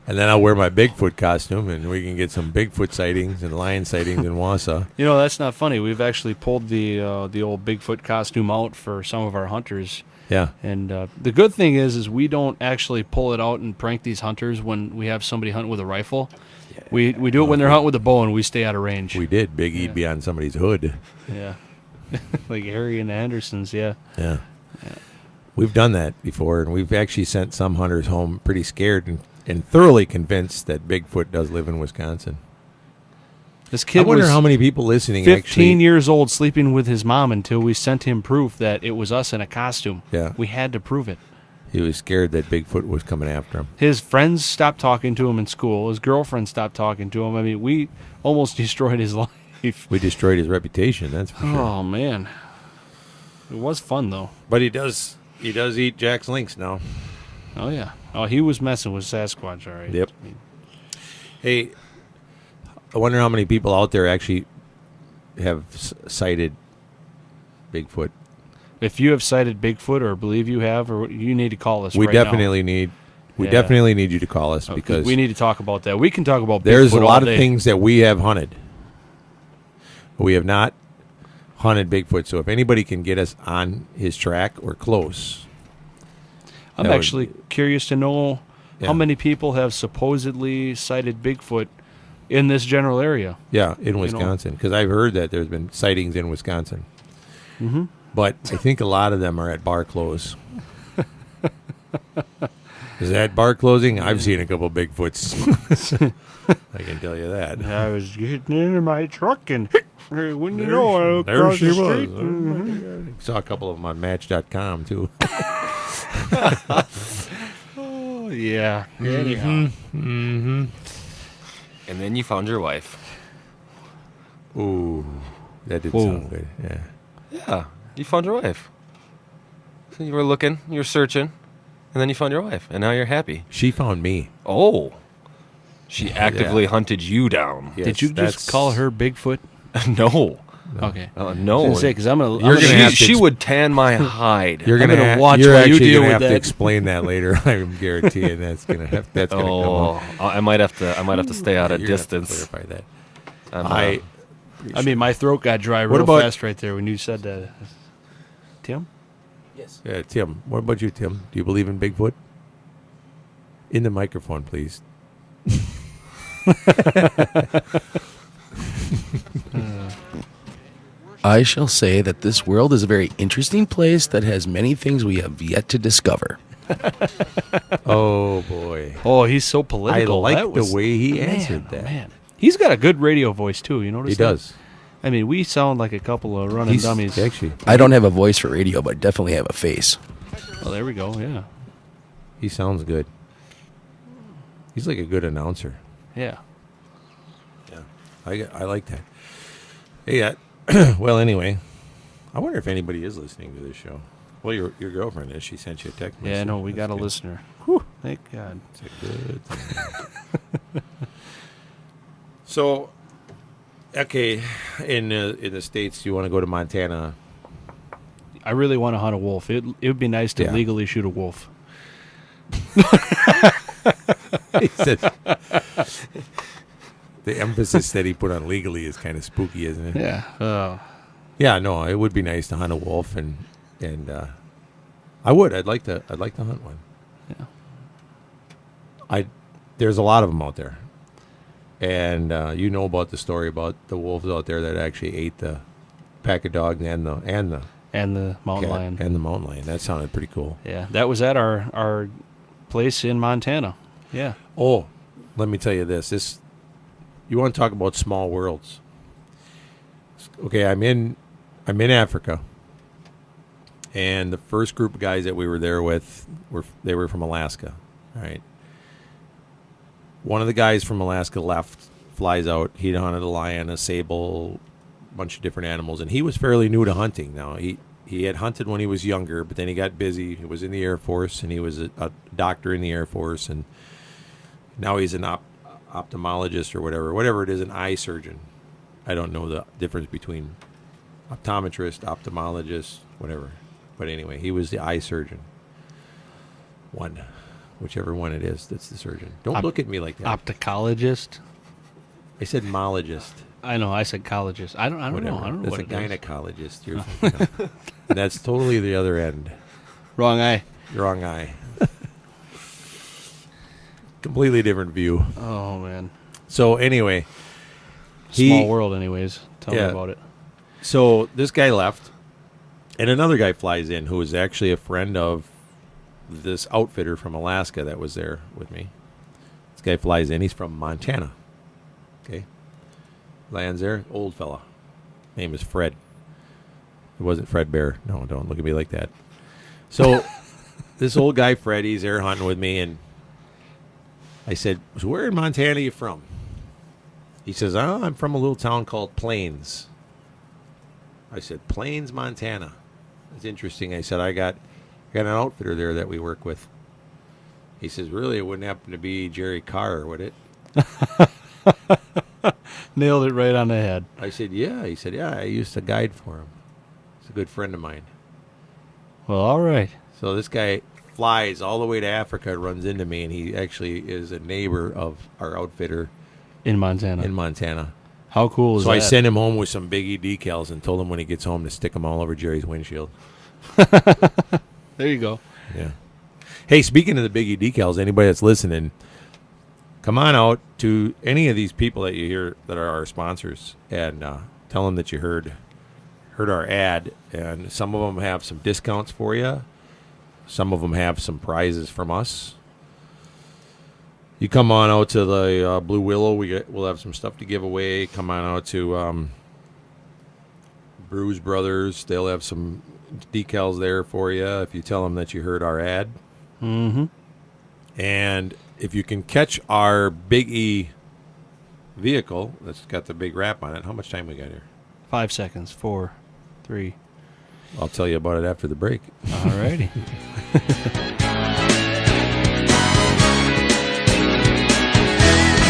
And then I'll wear my Bigfoot costume, and we can get some Bigfoot sightings and lion sightings in Wausau. You know, that's not funny. We've actually pulled the old Bigfoot costume out for some of our hunters. Yeah. And the good thing is we don't actually pull it out and prank these hunters when we have somebody hunt with a rifle. Yeah. We do it when they're hunting with a bow, and we stay out of range. We did. Big E'd be on somebody's hood. Yeah. Like Harry and the Hendersons, yeah. Yeah. We've done that before, and we've actually sent some hunters home pretty scared and thoroughly convinced that Bigfoot does live in Wisconsin. This kid I wonder was how many people listening 15 years old sleeping with his mom until we sent him proof that it was us in a costume. Yeah. We had to prove it. He was scared that Bigfoot was coming after him. His friends stopped talking to him in school. His girlfriend stopped talking to him. I mean, we almost destroyed his life. We destroyed his reputation, that's for sure. Oh, man. It was fun, though. But he does eat Jack's Lynx now. Oh, yeah. Oh, he was messing with Sasquatch, all right. Yep. Hey, I wonder how many people out there actually have sighted Bigfoot. If you have sighted Bigfoot or believe you have, or you need to call us. We right definitely now. need. We definitely need you to call us because we need to talk about that. We can talk about Bigfoot there's a lot all day. of things that we have hunted. We have not hunted Bigfoot, so if anybody can get us on his track or close, I'm actually curious to know how many people have supposedly sighted Bigfoot in this general area. Yeah, in Wisconsin, because I've heard that there's been sightings in Wisconsin. Mm-hmm. But I think a lot of them are at bar close. Is that bar closing? I've seen a couple Bigfoots. I can tell you that. I was getting into my truck and when you know I looked there across she the was. street. Mm-hmm. Saw a couple of them on Match.com too. Oh yeah. Mm-hmm. Mm-hmm. And then you found your wife. Ooh, that did sound good. Yeah. Yeah, you found your wife. So you were looking, you were searching, and then you found your wife, and now you're happy. She found me. Oh. She actively hunted you down. Yes, Did you just call her Bigfoot? No. Okay. No. I was gonna say, 'cause I'm gonna. She would tan my hide. You're gonna watch You're while you actually deal gonna with have to that. explain that later. I'm guaranteeing that's gonna come up. I might have to stay out of You're gonna have to distance. clarify that. I mean, my throat got dry What real about- fast right there when you said that. Tim? Yes. Yeah, Tim. What about you, Tim? Do you believe in Bigfoot? In the microphone, please. I shall say that this world is a very interesting place that has many things we have yet to discover. Oh boy! Oh, he's so political. I That like the was- way he man, answered oh, that. Man, he's got a good radio voice too. You notice? He that? does. I mean, we sound like a couple of running dummies. Actually, I don't have a voice for radio, but definitely have a face. Well, there we go. Yeah. he sounds good. He's like a good announcer. Yeah. Yeah, I like that. Hey, well, anyway, I wonder if anybody is listening to this show. Well, your girlfriend is. She sent you a text message. Yeah, no, we That's got a good. listener. Whew, thank God. It's a good thing. So, okay, in the States, you want to go to Montana. I really want to hunt a wolf. It would be nice to legally shoot a wolf. He said, the emphasis that he put on legally is kind of spooky, isn't it? Yeah. Yeah, no, it would be nice to hunt a wolf, and I would. I'd like to hunt one. Yeah. There's a lot of them out there, and you know about the story about the wolves out there that actually ate the pack of dogs and the mountain cat, lion. and the mountain lion. That sounded pretty cool. Yeah, that was at our place in Montana. Yeah. Oh, let me tell you this. You want to talk about small worlds? Okay, I'm in Africa, and the first group of guys that we were there with were from Alaska. All right. One of the guys from Alaska flies out. He'd hunted a lion, a sable, a bunch of different animals, and he was fairly new to hunting. Now he had hunted when he was younger, but then he got busy. He was in the Air Force, and he was a doctor in the Air Force, and now he's an ophthalmologist or whatever it is, an eye surgeon. I don't know the difference between optometrist, ophthalmologist, whatever. But anyway, he was the eye surgeon. Whichever one it is, that's the surgeon. Don't look at me like that. Optocologist? I said mologist. I know, I said collegist. I don't know. I don't know That's what a it is. gynecologist. You're thinking of. And that's totally the other end. Wrong eye. Wrong eye. Completely different view. Oh, man. So anyway. Small world anyways. Tell me about it. So this guy left, and another guy flies in who is actually a friend of this outfitter from Alaska that was there with me. This guy flies in. He's from Montana. Okay. Lands there. Old fella. Name is Fred. It wasn't Fred Bear. No, don't look at me like that. So this old guy, Fred, he's there hunting with me, and I said, so where in Montana are you from? He says, I'm from a little town called Plains. I said, Plains, Montana. That's interesting. I said, I got an outfitter there that we work with. He says, really, it wouldn't happen to be Jerry Carr, would it? Nailed it right on the head. I said, yeah. He said, yeah, I used to guide for him. He's a good friend of mine. Well, all right. So this guy flies all the way to Africa, runs into me, and he actually is a neighbor of our outfitter. In Montana. How cool is that? So I sent him home with some Big E decals and told him when he gets home to stick them all over Jerry's windshield. There you go. Yeah. Hey, speaking of the Big E decals, anybody that's listening, come on out to any of these people that you hear that are our sponsors and tell them that you heard our ad. And some of them have some discounts for you. Some of them have some prizes from us. You come on out to the Blue Willow. We'll have some stuff to give away. Come on out to Bruise Brothers. They'll have some decals there for you if you tell them that you heard our ad. Mm-hmm. And if you can catch our Big E vehicle that's got the big wrap on it, how much time we got here? 5 seconds. 4, 3. I'll tell you about it after the break. All righty.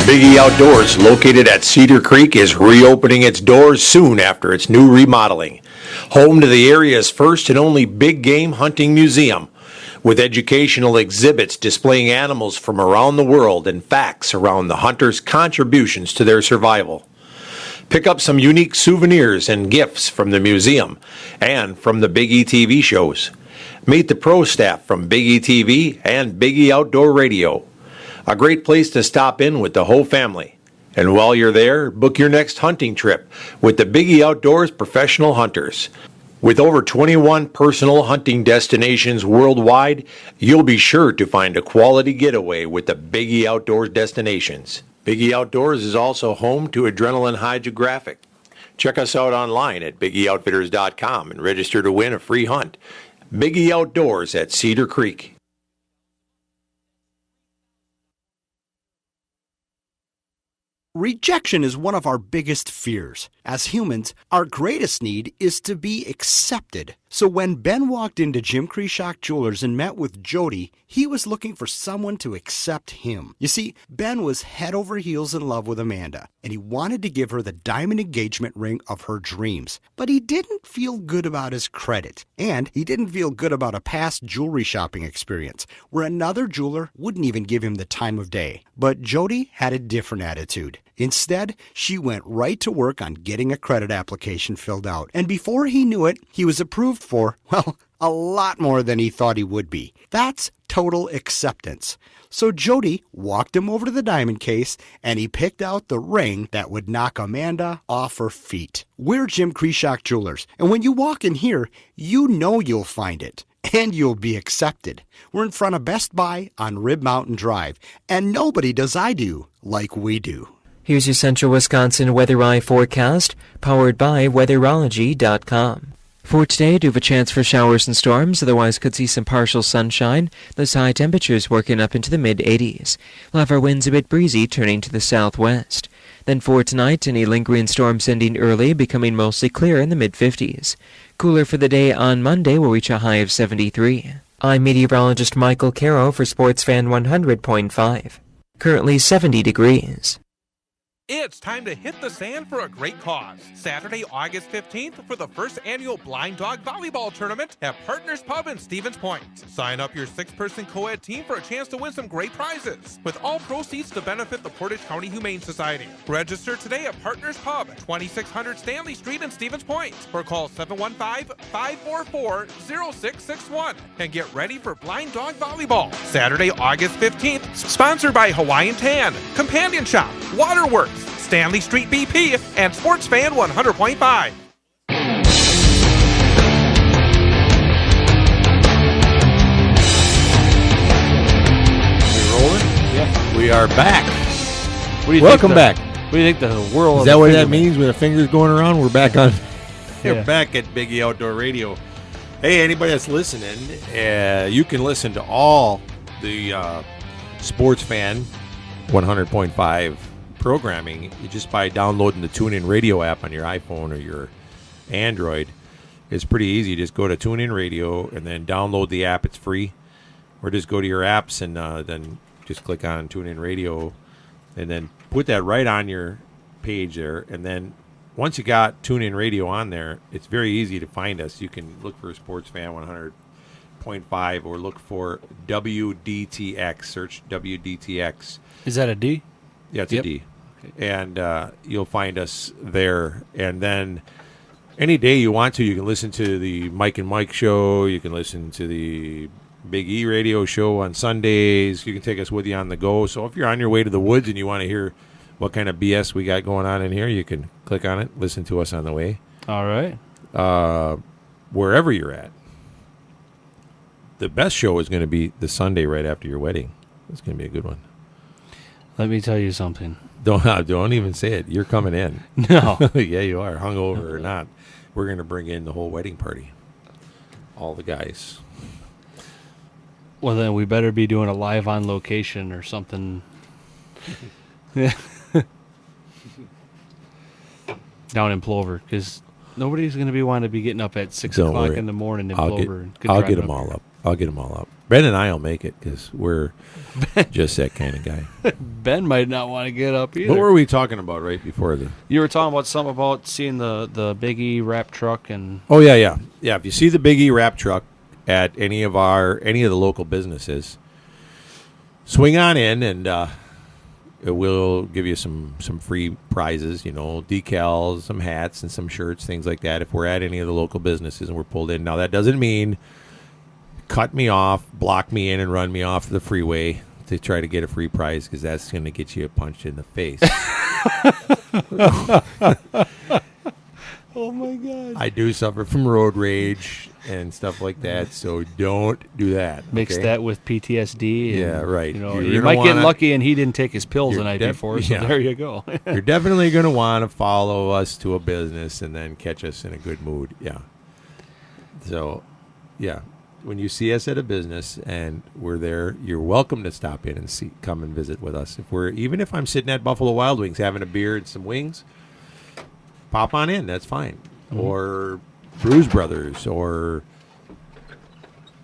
Big E Outdoors, located at Cedar Creek, is reopening its doors soon after its new remodeling. Home to the area's first and only big game hunting museum, with educational exhibits displaying animals from around the world and facts around the hunters' contributions to their survival. Pick up some unique souvenirs and gifts from the museum and from the Big E TV shows. Meet the pro staff from Big E TV and Big E Outdoor Radio. A great place to stop in with the whole family. And while you're there, book your next hunting trip with the Big E Outdoors Professional Hunters. With over 21 personal hunting destinations worldwide, you'll be sure to find a quality getaway with the Big E Outdoors destinations. Big E Outdoors is also home to Adrenaline Hydrographic. Check us out online at BigEOutfitters.com and register to win a free hunt. Big E Outdoors at Cedar Creek. Rejection is one of our biggest fears. As humans, our greatest need is to be accepted. So when Ben walked into Jim Krishock Jewelers and met with Jody, he was looking for someone to accept him. You see, Ben was head over heels in love with Amanda, and he wanted to give her the diamond engagement ring of her dreams. But he didn't feel good about his credit, and he didn't feel good about a past jewelry shopping experience where another jeweler wouldn't even give him the time of day. But Jody had a different attitude. Instead, she went right to work on getting a credit application filled out. And before he knew it, he was approved for, well, a lot more than he thought he would be. That's total acceptance. So Jody walked him over to the diamond case, and he picked out the ring that would knock Amanda off her feet. We're Jim Krishock Jewelers, and when you walk in here, you know you'll find it. And you'll be accepted. We're in front of Best Buy on Rib Mountain Drive, and nobody does I do like we do. Here's your Central Wisconsin Weather Eye forecast, powered by weatherology.com. For today, do have a chance for showers and storms, otherwise could see some partial sunshine. Those high temperatures working up into the mid-80s. We'll have our winds a bit breezy, turning to the southwest. Then for tonight, any lingering storms ending early, becoming mostly clear in the mid-50s. Cooler for the day on Monday will reach a high of 73. I'm meteorologist Michael Caro for SportsFan 100.5. Currently 70 degrees. It's time to hit the sand for a great cause. Saturday, August 15th for the first annual Blind Dog Volleyball Tournament at Partners Pub in Stevens Point. Sign up your 6-person co-ed team for a chance to win some great prizes, with all proceeds to benefit the Portage County Humane Society. Register today at Partners Pub, 2600 Stanley Street in Stevens Point, or call 715-544-0661 and get ready for Blind Dog Volleyball. Saturday, August 15th, sponsored by Hawaiian Tan, Companion Shop, Waterworks, Stanley Street BP, and SportsFan 100.5. We rolling? Yeah. We are back. What do you Welcome think back. What do you think the whirl Is of that the what finger that means when the finger's going around? We're back on. We're Yeah. back at Biggie Outdoor Radio. Hey, anybody that's listening, you can listen to all the SportsFan 100.5 programming just by downloading the TuneIn Radio app on your iPhone or your Android. It's pretty easy. Just go to TuneIn Radio and then download the app. It's free. Or just go to your apps and then just click on TuneIn Radio and then put that right on your page there. And then once you got TuneIn Radio on there, it's very easy to find us. You can look for SportsFan 100.5 or look for WDTX. Search WDTX. Is that a D? Yeah, it's a D. And you'll find us there. And then any day you want to, you can listen to the Mike and Mike show. You can listen to the Big E radio show on Sundays. You can take us with you on the go. So if you're on your way to the woods and you want to hear what kind of BS we got going on in here, you can click on it, listen to us on the way. All right. Wherever you're at. The best show is going to be the Sunday right after your wedding. It's going to be a good one. Let me tell you something. Don't even say it. You're coming in. No. Yeah, you are. Hungover or not. We're going to bring in the whole wedding party. All the guys. Well, then we better be doing a live on location or something. Yeah. Down in Plover, because nobody's going to be wanting to be getting up at 6 Don't o'clock worry. in the morning in I'll Plover. I'll get them all up. I'll get them all up. Ben and I will make it because we're just that kind of guy. Ben might not want to get up either. What were we talking about right before the? You were talking about something about seeing the Big E wrap truck and. Oh yeah. If you see the Big E wrap truck at any of the local businesses, swing on in and we'll give you some free prizes. Decals, some hats, and some shirts, things like that. If we're at any of the local businesses and we're pulled in, now that doesn't mean cut me off, block me in, and run me off the freeway to try to get a free prize, because that's going to get you a punch in the face. Oh my God! I do suffer from road rage and stuff like that, so don't do that. Mix that with PTSD. And, yeah, right. You might get lucky and he didn't take his pills the night before, so there you go. You're definitely going to want to follow us to a business and then catch us in a good mood. Yeah. So, yeah. when you see us at a business and we're there, you're welcome to stop in and come and visit with us. Even if I'm sitting at Buffalo Wild Wings having a beer and some wings, pop on in. That's fine. Mm-hmm. Or Bruise Brothers, or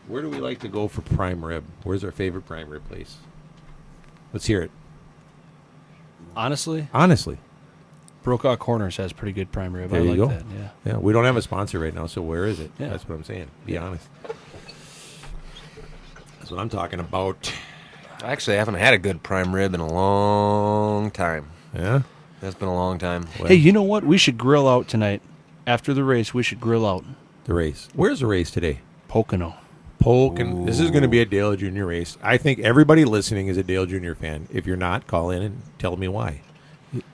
where do we like to go for prime rib? Where's our favorite prime rib place? Let's hear it. Honestly, Brokaw Corners has pretty good prime rib. There I you like go. that. Yeah. We don't have a sponsor right now, so where is it? Yeah. That's what I'm saying. Be honest. That's what I'm talking about. Actually, I haven't had a good prime rib in a long time. Yeah? That's been a long time. Hey, you know what? We should grill out tonight. After the race, we should grill out. The race. Where's the race today? Pocono. This is going to be a Dale Jr. race. I think everybody listening is a Dale Jr. fan. If you're not, call in and tell me why.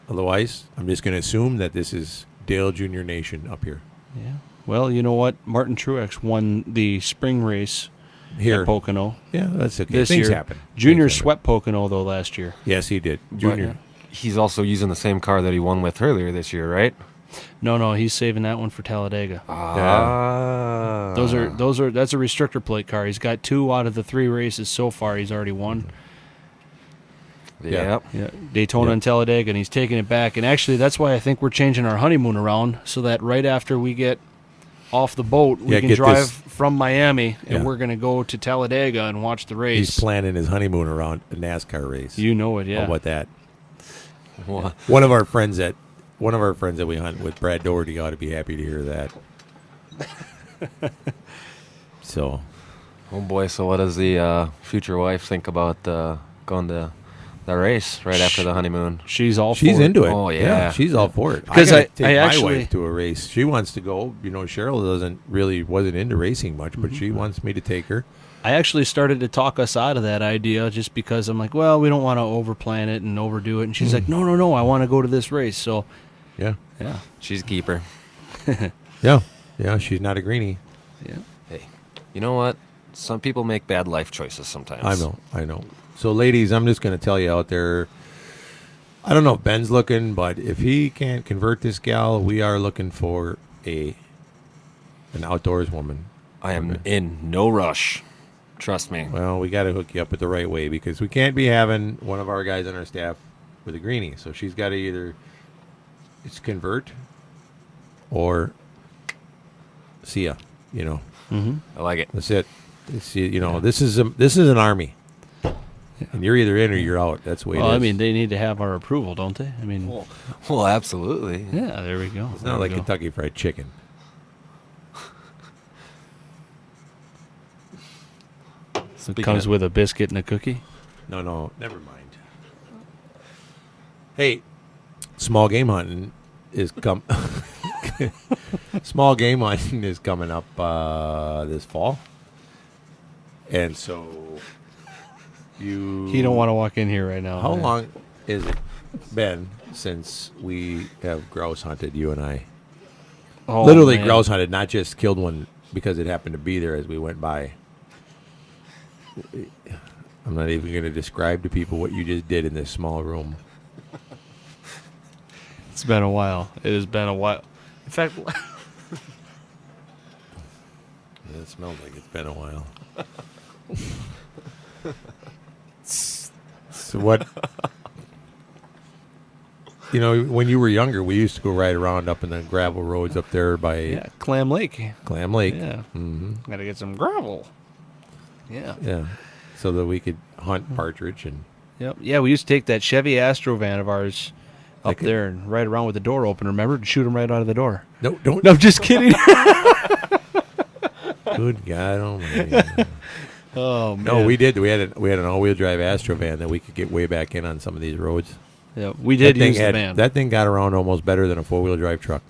Otherwise, I'm just going to assume that this is Dale Jr. Nation up here. Yeah. Well, you know what? Martin Truex won the spring race here at Pocono. Yeah, that's okay. This Things year. happen. Junior Things swept Pocono, though, last year. Yes, he did. But Junior. he's also using the same car that he won with earlier this year, right? No, he's saving that one for Talladega. Ah. That's a restrictor plate car. He's got 2 out of the 3 races so far. He's already won. Yeah. Daytona and Talladega, and he's taking it back. And actually, that's why I think we're changing our honeymoon around, so that right after we get off the boat, we can drive from Miami, and we're going to go to Talladega and watch the race. He's planning his honeymoon around a NASCAR race. You know it, yeah. How about that? What? One of our friends that we hunt with, Brad Doherty, ought to be happy to hear that. So, oh boy! So what does the future wife think about going to the race right after the honeymoon? She's all. She's for into it. Oh yeah, she's all for it. Because I take I my wife to a race. She wants to go. Cheryl wasn't into racing much, but she wants me to take her. I actually started to talk us out of that idea just because I'm like, well, we don't want to overplan it and overdo it. And she's like, no, I want to go to this race. So, yeah, she's a keeper. yeah, she's not a greenie. Yeah. Hey, you know what? Some people make bad life choices sometimes. I know. So, ladies, I'm just going to tell you out there, I don't know if Ben's looking, but if he can't convert this gal, we are looking for an outdoors woman. I am in no rush. Trust me. Well, we got to hook you up with the right way, because we can't be having one of our guys on our staff with a greenie. So she's got to either convert or see ya. I like it. That's it. This is an army. And you're either in or you're out. That's the way it is. I mean, they need to have our approval, don't they? I mean, well, absolutely. Yeah, there we go. It's not like Kentucky Fried Chicken. It comes with a biscuit and a cookie? No, never mind. Hey, small game hunting is small game hunting is coming up this fall. And so he don't want to walk in here right now. How long is it been since we have grouse hunted, you and I? Oh, literally man. Grouse hunted, not just killed one because it happened to be there as we went by. I'm not even going to describe to people what you just did in this small room. It's been a while. It has been a while. In fact, it smells like it's been a while. So what? When you were younger, we used to go ride around up in the gravel roads up there by Clam Lake. Clam Lake. Yeah. Mm-hmm. Got to get some gravel. Yeah. Yeah. So that we could hunt partridge and. Yep. Yeah, we used to take that Chevy Astro van of ours up there and ride around with the door open. Remember, to shoot them right out of the door. No, don't. No, I'm just kidding. Good God Almighty. Oh man. No, we did. We had an all-wheel drive Astro van that we could get way back in on some of these roads. Yeah, we did use the van. That thing got around almost better than a four-wheel drive truck.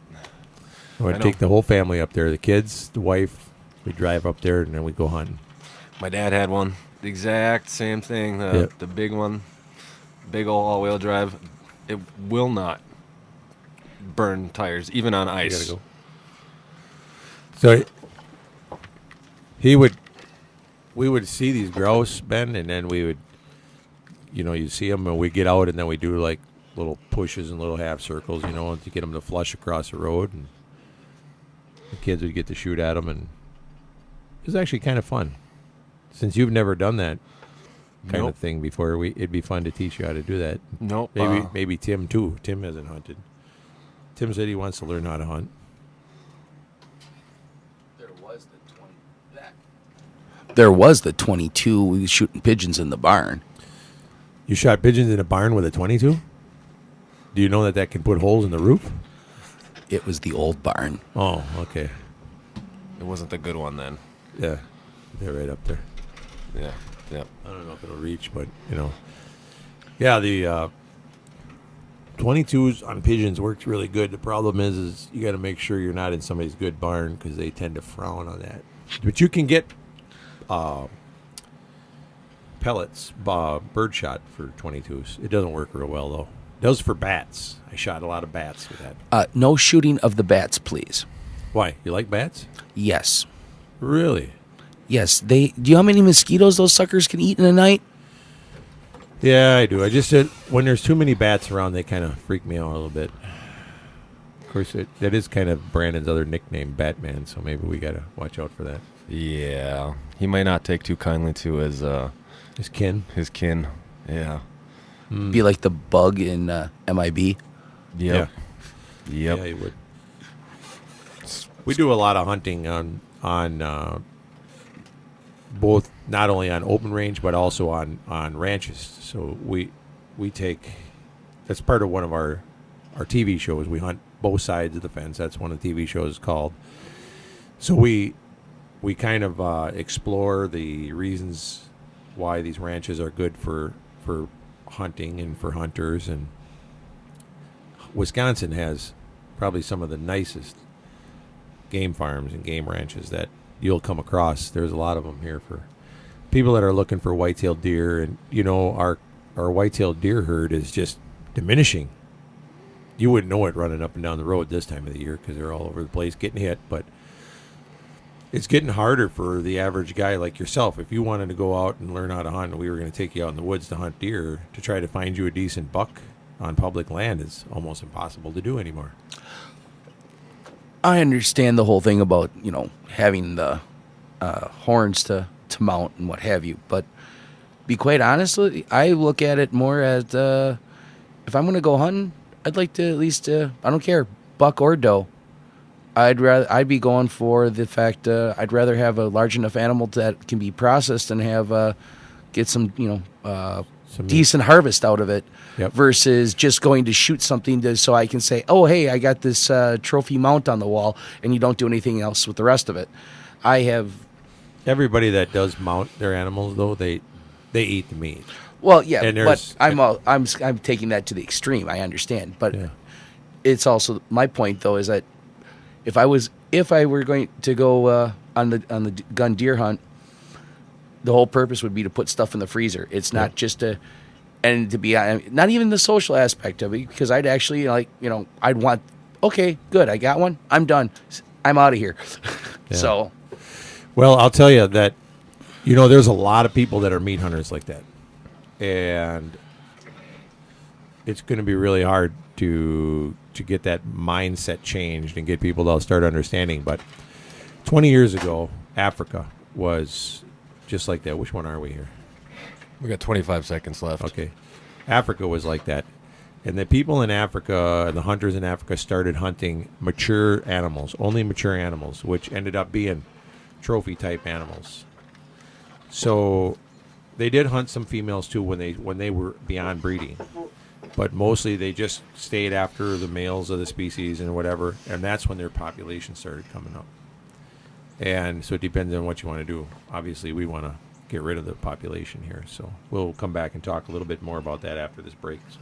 We'd take the whole family up there, the kids, the wife. We'd drive up there and then we'd go hunting. My dad had one. The exact same thing. The big one. Big old all-wheel drive. It will not burn tires, even on ice. You gotta go. So we would see these grouse, Ben, and then we would, you'd see them, and we'd get out, and then we'd do like little pushes and little half circles, to get them to flush across the road, and the kids would get to shoot at them, and is actually kind of fun. Since you've never done that kind Nope. of thing before, it'd be fun to teach you how to do that. Nope. Maybe Tim too. Tim hasn't hunted. Tim said he wants to learn how to hunt. There was the 22. We was shooting pigeons in the barn. You shot pigeons in a barn with a 22? Do you know that can put holes in the roof? It was the old barn. Oh, okay. It wasn't the good one then. Yeah, they're right up there. Yeah. Yep. I don't know if it'll reach, but yeah, the 22s on pigeons works really good. The problem is you got to make sure you're not in somebody's good barn because they tend to frown on that. But you can get pellets, bird shot for 22s. It doesn't work real well though. It does for bats. I shot a lot of bats with that. No shooting of the bats, please. Why? You like bats? Yes. Really? Yes. Do you know how many mosquitoes those suckers can eat in a night? Yeah, I do. I just said when there's too many bats around, they kind of freak me out a little bit. Of course, that is kind of Brandon's other nickname, Batman. So maybe we got to watch out for that. Yeah, he might not take too kindly to his kin. His kin. Yeah. Be like the bug in MIB. Yep. Yeah. Yep. Yeah, he would. We do a lot of hunting on both, not only on open range but also on ranches. So we take, that's part of one of our TV shows. We hunt both sides of the fence. That's one of the TV shows called. So we kind of explore the reasons why these ranches are good for hunting and for hunters. And Wisconsin has probably some of the nicest game farms and game ranches that you'll come across. There's a lot of them here for people that are looking for white-tailed deer. And our white-tailed deer herd is just diminishing. You wouldn't know it running up and down the road this time of the year because they're all over the place getting hit, but it's getting harder for the average guy like yourself. If you wanted to go out and learn how to hunt, and we were going to take you out in the woods to hunt deer, to try to find you a decent buck on public land is almost impossible to do anymore. I understand the whole thing about, having the horns to mount and what have you. But be quite honest, I look at it more as if I'm going to go hunting, I'd like to at least, I don't care, buck or doe. I'd be going for the fact I'd rather have a large enough animal that can be processed and have get some decent harvest out of it, versus just going to shoot something so I can say, oh hey, I got this trophy mount on the wall, and you don't do anything else with the rest of it. Everybody that does mount their animals though, they eat the meat. Well, yeah, but I'm taking that to the extreme. I understand, but it's also my point though is that if I were going to go on the gun deer hunt, the whole purpose would be to put stuff in the freezer. It's not just and to be not even the social aspect of it, because I'd actually I'd want, okay, good, I got one, I'm done, I'm out of here. Yeah. So, well, I'll tell you that there's a lot of people that are meat hunters like that, and it's going to be really hard to get that mindset changed and get people to start understanding. But 20 years ago, Africa was just like that. Which one are we here? We got 25 seconds left. Okay. Africa was like that. And the people in Africa, the hunters in Africa, started hunting mature animals, only mature animals, which ended up being trophy-type animals. So they did hunt some females, too, when they were beyond breeding. But mostly they just stayed after the males of the species and whatever, and that's when their population started coming up. And so it depends on what you want to do. Obviously, we want to get rid of the population here. So we'll come back and talk a little bit more about that after this break. So.